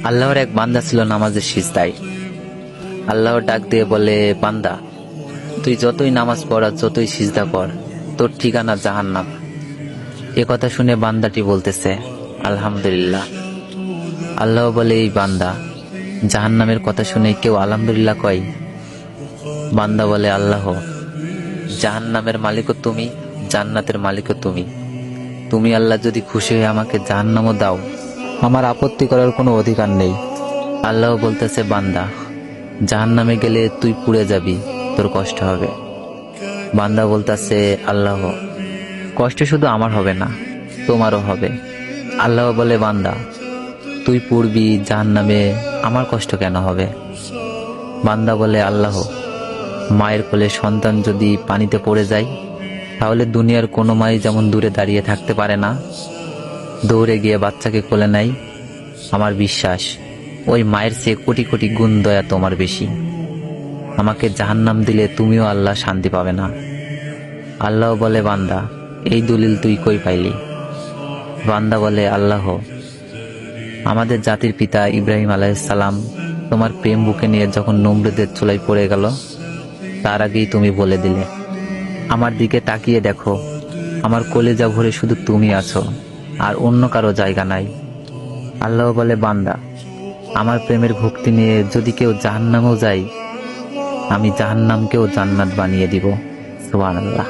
আল্লাহর এক বান্দা ছিল নামাজের সিজদায়। আল্লাহর ডাক দিয়ে বলে, বান্দা তুই যতই নামাজ পড় আর যতই সিজদা কর, তোর ঠিকানা জাহান্নাম। এ কথা শুনে বান্দাটি বলতেছে, আলহামদুলিল্লাহ। আল্লাহ বলে, এই বান্দা, জাহান্নামের কথা শুনে কেউ আলহামদুলিল্লাহ কয়? বান্দা বলে, আল্লাহ, জাহান্নামের মালিকও তুমি, জান্নাতের মালিকও তুমি। তুমি আল্লাহ যদি খুশি হয়ে আমাকে জাহান্নামও দাও, আমার আপত্তি করার কোনো অধিকার নেই। আল্লাহ বলতেছে, বান্দা, জাহান্নামে গেলে তুই পুড়ে যাবি, তোর কষ্ট হবে। বান্দা বলতেছে, আল্লাহ, কষ্ট শুধু আমার হবে না, তোমারও হবে। আল্লাহ বলে, বান্দা তুই পুড়বি জাহান্নামে, আমার কষ্ট কেন হবে? বান্দা বলে, আল্লাহ, মায়ের কোলে সন্তান যদি পানিতে পড়ে যায়, তাহলে দুনিয়ার কোনো মাই যেমন দূরে দাঁড়িয়ে থাকতে পারে না, দৌড়ে গিয়ে বাচ্চাকে কোলে নেয়, আমার বিশ্বাস ওই মায়ের চেয়ে কোটি কোটি গুণ দয়া তোমার বেশি। আমাকে জাহান্নাম দিলে তুমিও আল্লাহ শান্তি পাবে না। আল্লাহ বলে, বান্দা এই দলিল তুই কই পাইলি? বান্দা বলে, আল্লাহ, আমাদের জাতির পিতা ইব্রাহিম আলাইহিস সালাম তোমার প্রেম বুকে নিয়ে যখন নমরুদের চুলায় পড়ে গেল, তার আগেই তুমি বলে দিলে, আমার দিকে তাকিয়ে দেখো, আমার কলিজা ভরে শুধু তুমি আছো, আর অন্য কারো জায়গা নাই। আল্লাহ বলে, বান্দা আমার প্রেমের ভক্তি নিয়ে যদি কেউ জাহান্নামেও যায়, আমি জাহান্নামকেও জান্নাত বানিয়ে দিব। সুবহানাল্লাহ।